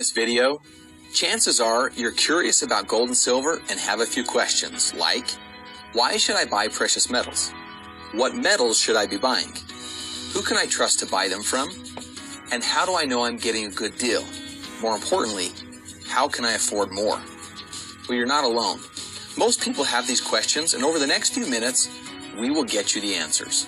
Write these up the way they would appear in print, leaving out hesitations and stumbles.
This video, chances are you're curious about gold and silver and have a few questions like, why should I buy precious metals? What metals should I be buying? Who can I trust to buy them from? And how do I know I'm getting a good deal? More importantly, how can I afford more? Well, you're not alone. Most people have these questions, and over the next few minutes, we will get you the answers.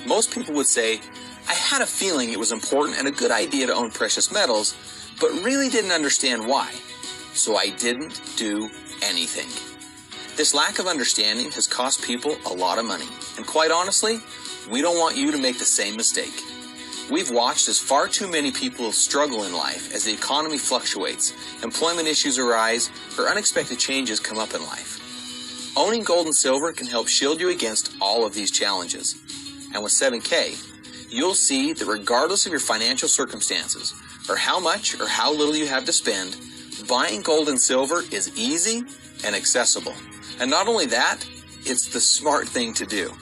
Most people would say, I had a feeling it was important and a good idea to own precious metals, but really didn't understand why, so I didn't do anything. This lack of understanding has cost people a lot of money, and quite honestly, we don't want you to make the same mistake. We've watched as far too many people struggle in life as the economy fluctuates, employment issues arise, or unexpected changes come up in life. Owning gold and silver can help shield you against all of these challenges. And with 7K, you'll see that regardless of your financial circumstances, or how much or how little you have to spend, buying gold and silver is easy and accessible. And not only that, it's the smart thing to do.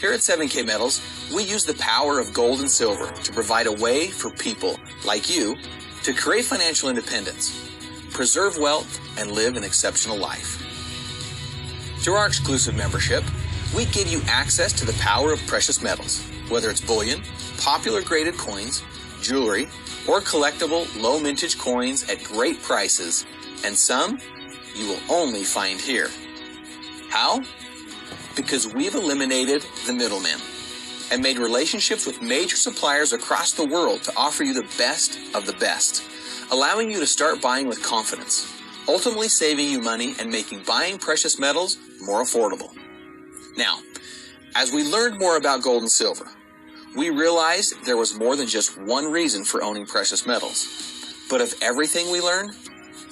Here at 7K Metals, we use the power of gold and silver to provide a way for people like you to create financial independence, preserve wealth, and live an exceptional life. Through our exclusive membership, we give you access to the power of precious metals, whether it's bullion, popular graded coins, jewelry, or collectible low mintage coins at great prices, and some you will only find here. How? Because we've eliminated the middleman and made relationships with major suppliers across the world to offer you the best of the best, allowing you to start buying with confidence, ultimately saving you money and making buying precious metals more affordable. Now, as we learned more about gold and silver, we realized there was more than just one reason for owning precious metals. But of everything we learned,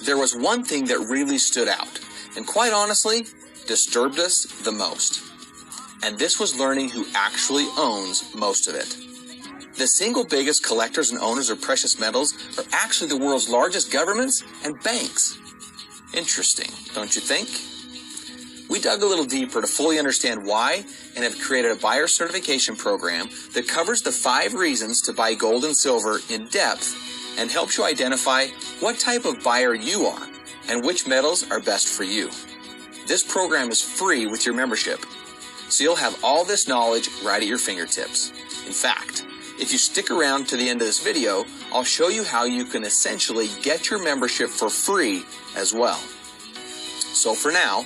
there was one thing that really stood out, and quite honestly, disturbed us the most. And this was learning who actually owns most of it. The single biggest collectors and owners of precious metals are actually the world's largest governments and banks. Interesting, don't you think? We dug a little deeper to fully understand why and have created a buyer certification program that covers the 5 reasons to buy gold and silver in depth and helps you identify what type of buyer you are and which metals are best for you. This program is free with your membership, so you'll have all this knowledge right at your fingertips. In fact, if you stick around to the end of this video, I'll show you how you can essentially get your membership for free as well. So for now,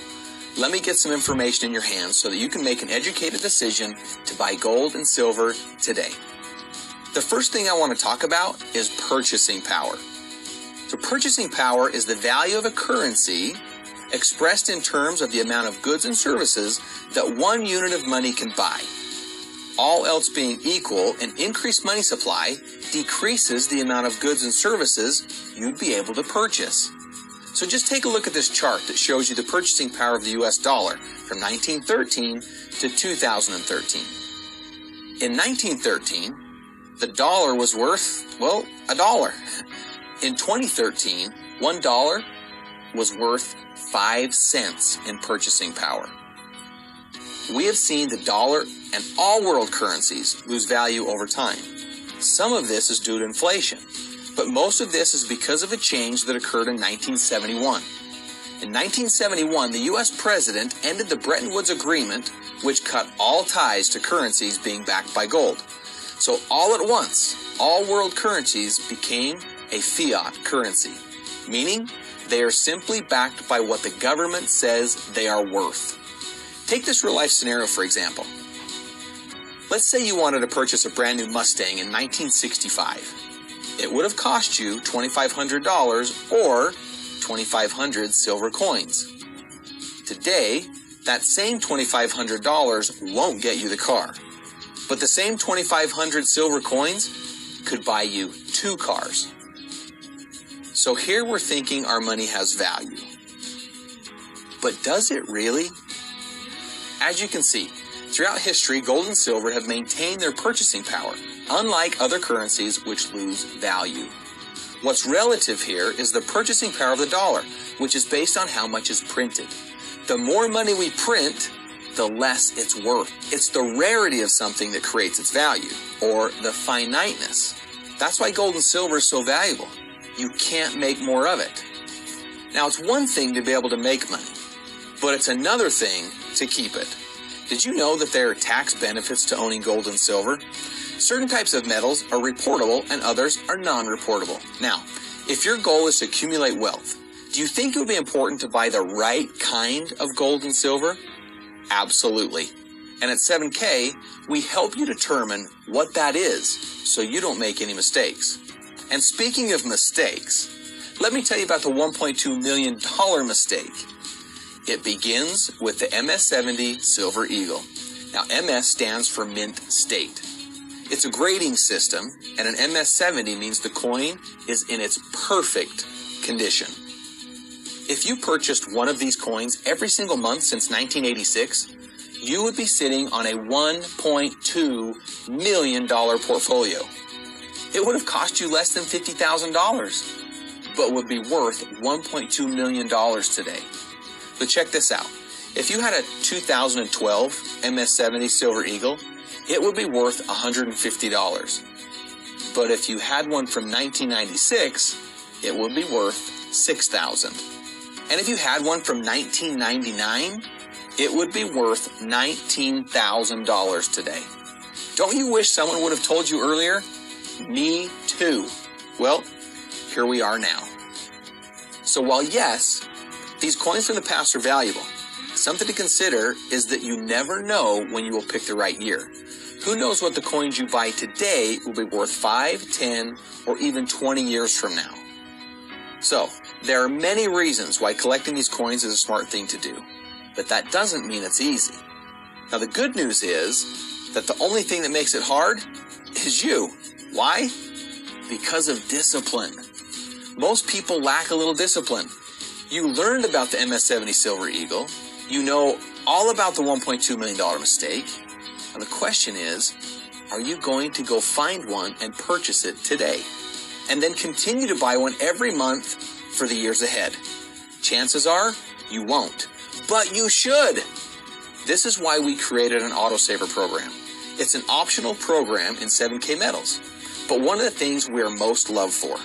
let me get some information in your hands so that you can make an educated decision to buy gold and silver today. The first thing I want to talk about is purchasing power. So purchasing power is the value of a currency expressed in terms of the amount of goods and services that one unit of money can buy. All else being equal, an increased money supply decreases the amount of goods and services you'd be able to purchase. So just take a look at this chart that shows you the purchasing power of the US dollar from 1913 to 2013. In 1913, the dollar was worth, well, $1. In 2013, $1 was worth 5 cents in purchasing power. We have seen the dollar and all world currencies lose value over time. Some of this is due to inflation, but most of this is because of a change that occurred in 1971. In 1971, the U.S. president ended the Bretton Woods Agreement, which cut all ties to currencies being backed by gold. So all at once, all world currencies became a fiat currency, meaning they are simply backed by what the government says they are worth. Take this real-life scenario, for example. Let's say you wanted to purchase a brand new Mustang in 1965. It would have cost you $2,500 or 2,500 silver coins. Today, that same $2,500 won't get you the car, but the same 2,500 silver coins could buy you 2 cars. So here we're thinking our money has value. But does it really? As you can see, throughout history, gold and silver have maintained their purchasing power, unlike other currencies which lose value. What's relative here is the purchasing power of the dollar, which is based on how much is printed. The more money we print, the less it's worth. It's the rarity of something that creates its value, or the finiteness. That's why gold and silver is so valuable. you can't make more of it. Now, it's one thing to be able to make money, but it's another thing to keep it. Did you know that there are tax benefits to owning gold and silver? Certain types of metals are reportable and others are non-reportable. Now, if your goal is to accumulate wealth, do you think it would be important to buy the right kind of gold and silver? Absolutely. And at 7K, we help you determine what that is so you don't make any mistakes. And speaking of mistakes, let me tell you about the $1.2 million mistake. It begins with the MS-70 Silver Eagle. Now, MS stands for Mint State. It's a grading system, and an MS-70 means the coin is in its perfect condition. If you purchased one of these coins every single month since 1986, you would be sitting on a $1.2 million portfolio. It would have cost you less than $50,000, but would be worth $1.2 million today. But check this out. If you had a 2012 MS-70 Silver Eagle, it would be worth $150. But if you had one from 1996, it would be worth $6,000. And if you had one from 1999, it would be worth $19,000 today. Don't you wish someone would have told you earlier? Me too. Well, here we are now. So while yes, these coins from the past are valuable, something to consider is that you never know when you will pick the right year. Who knows what the coins you buy today will be worth 5, 10, or even 20 years from now. So, there are many reasons why collecting these coins is a smart thing to do, but that doesn't mean it's easy. Now, the good news is that the only thing that makes it hard is you. Why? Because of discipline. Most people lack a little discipline. You learned about the MS-70 Silver Eagle. You know all about the $1.2 million mistake. Now, the question is, are you going to go find one and purchase it today? And then continue to buy one every month for the years ahead? Chances are you won't, but you should. This is why we created an autosaver program. It's an optional program in 7K metals, but one of the things we are most loved for.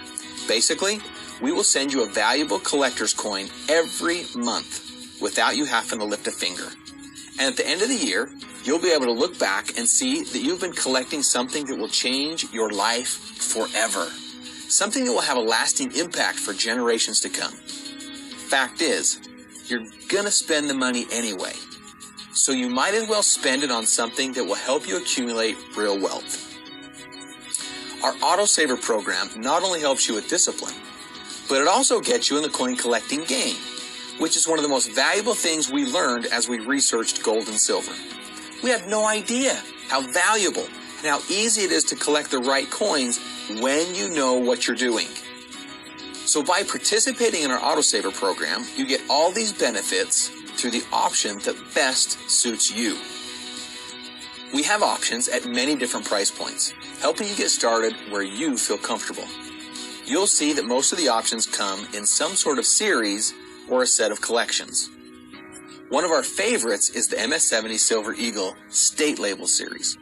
Basically, we will send you a valuable collector's coin every month without you having to lift a finger. And at the end of the year, you'll be able to look back and see that you've been collecting something that will change your life forever. Something that will have a lasting impact for generations to come. Fact is, you're gonna spend the money anyway. So you might as well spend it on something that will help you accumulate real wealth. Our autosaver program not only helps you with discipline, but it also gets you in the coin collecting game, which is one of the most valuable things we learned as we researched gold and silver. We had no idea how valuable and how easy it is to collect the right coins when you know what you're doing. So by participating in our autosaver program, you get all these benefits through the option that best suits you. We have options at many different price points, helping you get started where you feel comfortable. You'll see that most of the options come in some sort of series or a set of collections. One of our favorites is the MS-70 Silver Eagle State Label series.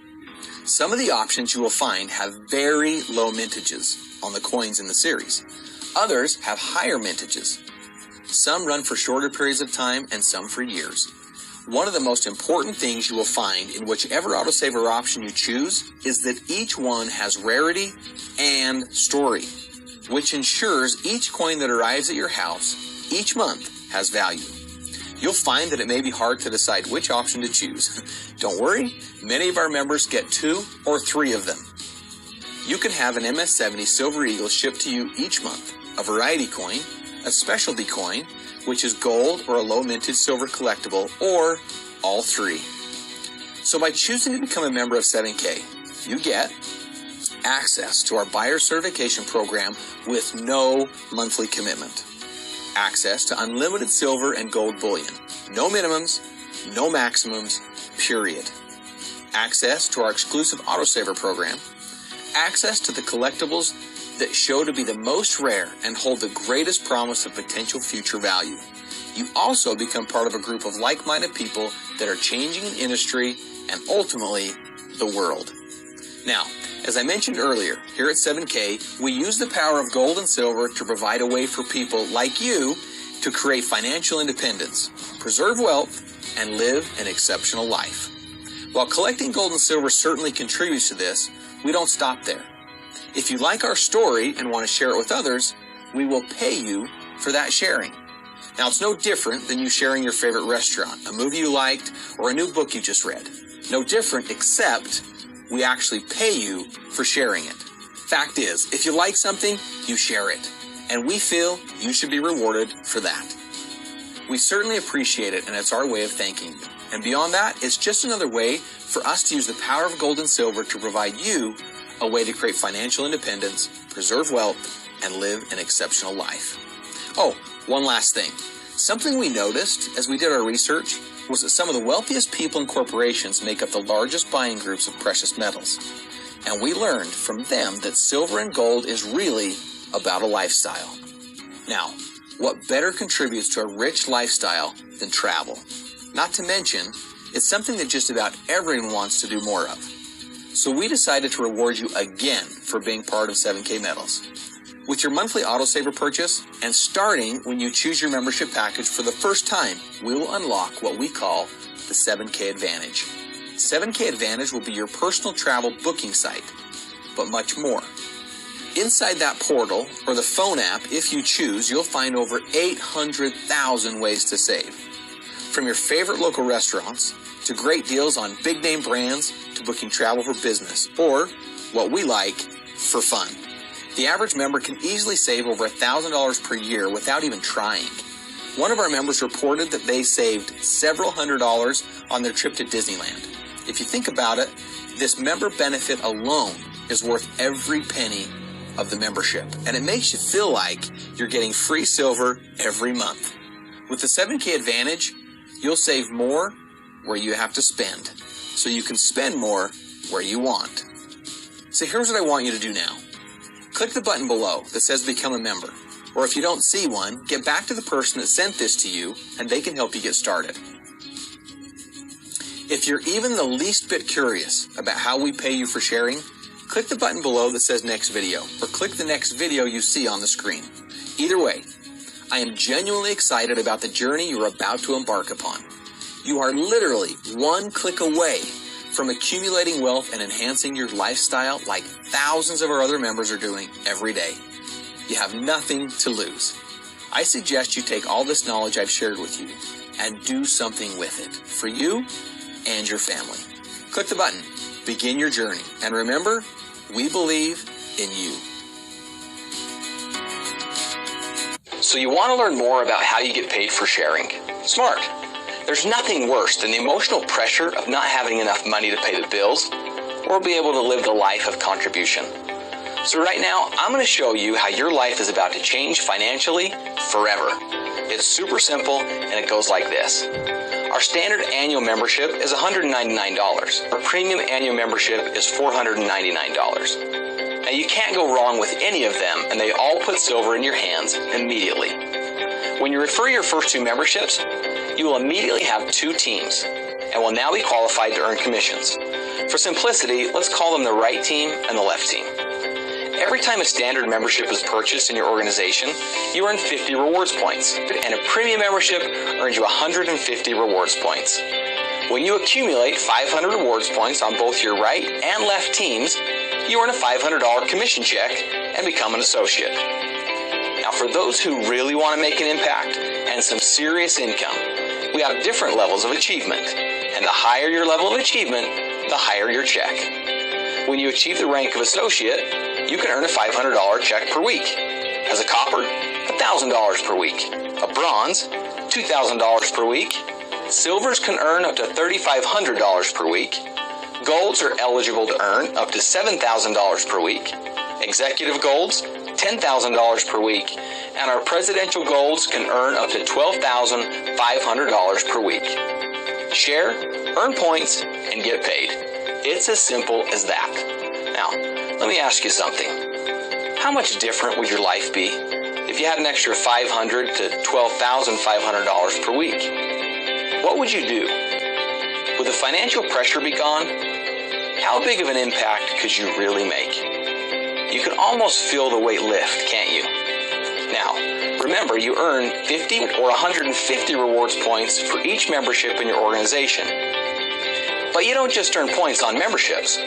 Some of the options you will find have very low mintages on the coins in the series. Others have higher mintages. Some run for shorter periods of time and some for years. One of the most important things you will find in whichever autosaver option you choose is that each one has rarity and story, which ensures each coin that arrives at your house each month has value. You'll find that it may be hard to decide which option to choose. Don't worry, many of our members get 2 or 3 of them. You can have an MS-70 Silver Eagle shipped to you each month, a variety coin, a specialty coin, which is gold or a low mintage silver collectible, or all 3. So by choosing to become a member of 7K, you get access to our buyer certification program with no monthly commitment. Access to unlimited silver and gold bullion. No minimums, no maximums, period. Access to our exclusive autosaver program. Access to the collectibles that show to be the most rare and hold the greatest promise of potential future value. You also become part of a group of like-minded people that are changing an industry and ultimately the world. Now, As I mentioned earlier, here at 7K, we use the power of gold and silver to provide a way for people like you to create financial independence, preserve wealth, and live an exceptional life. While collecting gold and silver certainly contributes to this, we don't stop there. If you like our story and want to share it with others, we will pay you for that sharing. Now, it's no different than you sharing your favorite restaurant, a movie you liked, or a new book you just read. No different, except we actually pay you for sharing it. Fact is, if you like something, you share it. And we feel you should be rewarded for that. We certainly appreciate it, and it's our way of thanking you. And beyond that, it's just another way for us to use the power of gold and silver to provide you a way to create financial independence, preserve wealth, and live an exceptional life. Oh, one last thing. Something we noticed as we did our research was that some of the wealthiest people and corporations make up the largest buying groups of precious metals. And we learned from them that silver and gold is really about a lifestyle. Now, what better contributes to a rich lifestyle than travel? Not to mention, it's something that just about everyone wants to do more of. So we decided to reward you again for being part of 7K Metals. With your monthly autosaver purchase, and starting when you choose your membership package for the first time, we will unlock what we call the 7K Advantage. 7K Advantage will be your personal travel booking site, but much more. Inside that portal, or the phone app, if you choose, you'll find over 800,000 ways to save. From your favorite local restaurants, to great deals on big name brands, to booking travel for business, or what we like, for fun. The average member can easily save over $1,000 per year without even trying. One of our members reported that they saved several $100s on their trip to Disneyland. If you think about it, this member benefit alone is worth every penny of the membership, and it makes you feel like you're getting free silver every month. With the 7K Advantage, you'll save more where you have to spend, so you can spend more where you want. So here's what I want you to do now. Click the button below that says Become a Member, or if you don't see one, get back to the person that sent this to you, and they can help you get started. If you're even the least bit curious about how we pay you for sharing, click the button below that says Next Video, or click the next video you see on the screen. Either way, I am genuinely excited about the journey you're about to embark upon. You are literally one click away from accumulating wealth and enhancing your lifestyle like thousands of our other members are doing every day. You have nothing to lose. I suggest you take all this knowledge I've shared with you and do something with it for you and your family. Click the button, begin your journey, and remember, we believe in you. So you want to learn more about how you get paid for sharing? Smart. There's nothing worse than the emotional pressure of not having enough money to pay the bills or be able to live the life of contribution. So right now, I'm going to show you how your life is about to change financially forever. It's super simple, and it goes like this. Our standard annual membership is $199. Our premium annual membership is $499. Now, you can't go wrong with any of them, and they all put silver in your hands immediately. When you refer your first two memberships, you will immediately have two teams and will now be qualified to earn commissions. For simplicity, let's call them the right team and the left team. Every time a standard membership is purchased in your organization, you earn 50 rewards points, and a premium membership earns you 150 rewards points. When you accumulate 500 rewards points on both your right and left teams, you earn a $500 commission check and become an associate. Now, for those who really want to make an impact and some serious income, we have different levels of achievement, and the higher your level of achievement, the higher your check. When you achieve the rank of associate, you can earn a $500 check per week. As a copper, $1,000 per week. A bronze, $2,000 per week. Silvers can earn up to $3,500 per week. Golds are eligible to earn up to $7,000 per week. Executive golds, $10,000 per week. And our presidential golds can earn up to $12,500 per week. Share, earn points, and get paid. It's as simple as that. Now, let me ask you something. How much different would your life be if you had an extra $500 to $12,500 per week? What would you do? Would the financial pressure be gone? How big of an impact could you really make? You can almost feel the weight lift, can't you? Now, remember, you earn 50 or 150 rewards points for each membership in your organization. But you don't just earn points on memberships.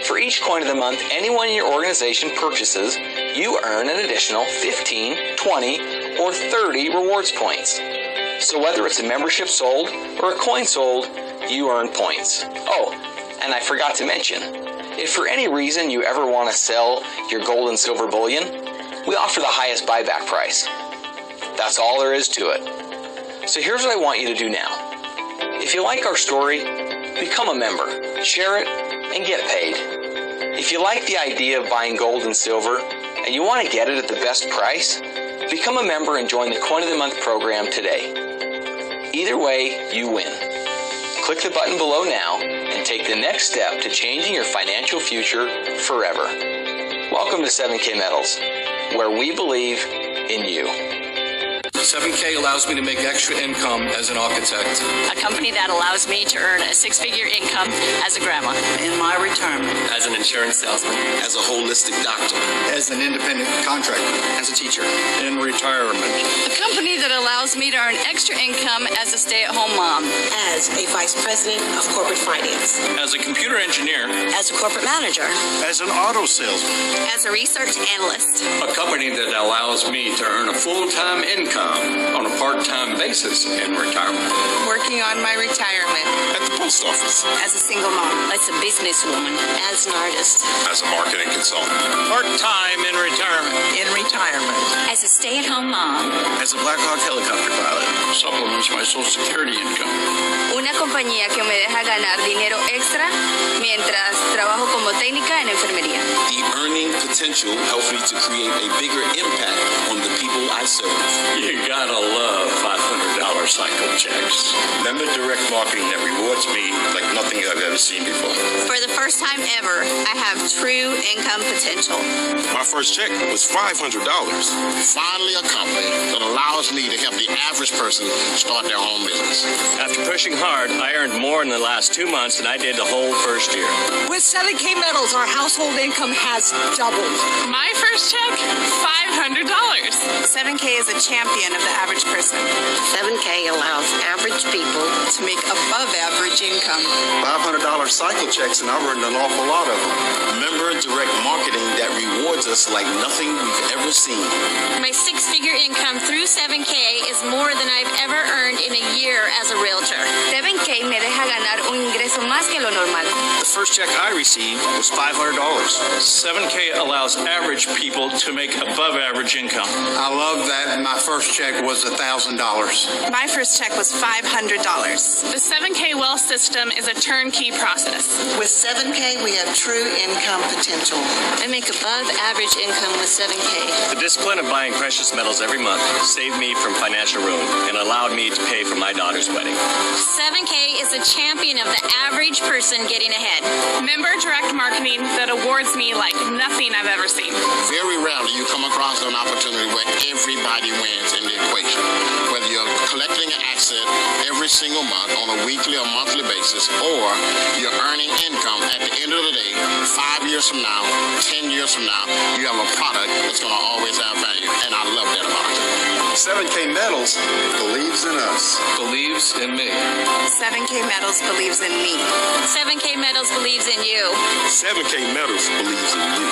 For each coin of the month anyone in your organization purchases, you earn an additional 15, 20, or 30 rewards points. So whether it's a membership sold or a coin sold, you earn points. Oh, and I forgot to mention, if for any reason you ever want to sell your gold and silver bullion, we offer the highest buyback price. That's all there is to it. So here's what I want you to do now. If you like our story, become a member, share it, and get paid. If you like the idea of buying gold and silver, and you want to get it at the best price, become a member and join the Coin of the Month program today. Either way, you win. Click the button below now and take the next step to changing your financial future forever. Welcome to 7K Metals, where we believe in you. 7K allows me to make extra income as an architect. A company that allows me to earn a six-figure income as a grandma. In my retirement. As an insurance salesman. As a holistic doctor. As an independent contractor. As a teacher. In retirement. A company that allows me to earn extra income as a stay-at-home mom. As a vice president of corporate finance. As a computer engineer. As a corporate manager. As an auto salesman. As a research analyst. A company that allows me to earn a full-time income on a part-time basis in retirement. Working on my retirement. At the post office. As a single mom. As a businesswoman. As an artist. As a marketing consultant. Part-time in retirement. In retirement. As a stay-at-home mom. As a Black Hawk helicopter pilot. Supplements my Social Security income. Una compañía que me deja ganar dinero extra mientras trabajo como técnica en enfermería. The earning potential helps me to create a bigger impact on the people I serve. You gotta love $500 cycle checks. Member direct marketing that rewards me like nothing I've ever seen before. For the first time ever, I have true income potential. My first check was $500. Finally, a company that allows me to help the average person start their own business. After pushing hard, I earned more in the last 2 months than I did the whole first year. With 7K Metals, our household income has doubled. My first check, $500. 7K is a champion of the average person. 7K allows average people To make above average income. $500 cycle checks, and I've earned an awful lot of them. Member direct marketing that rewards us like nothing we've ever seen. My six-figure income through 7K is more than I've ever earned in a year as a realtor. 7K me deja ganar un ingreso más que lo normal. The first check I received was $500. 7K allows average people to make above average income. I love that my first check was $1,000. My first check was $500. The 7K Wealth System is a turnkey process. With 7K, we have true income potential. I make above average income with 7K. The discipline of buying precious metals every month saved me from financial ruin and allowed me to pay for my daughter's wedding. 7K is a champion of the average person getting ahead. Member direct marketing that awards me like nothing I've ever seen. Very rarely you come across an opportunity where everybody wins in the equation. Whether you're collecting an asset every single month on a weekly or monthly basis, or you're earning income at the end of the day, 5 years from now, 10 years from now, you have a product that's going to always have value. And I love that about it. 7K Metals believes in us. Believes in me. 7K Metals believes in me. 7K Metals believes in you. 7K Metals believes in you.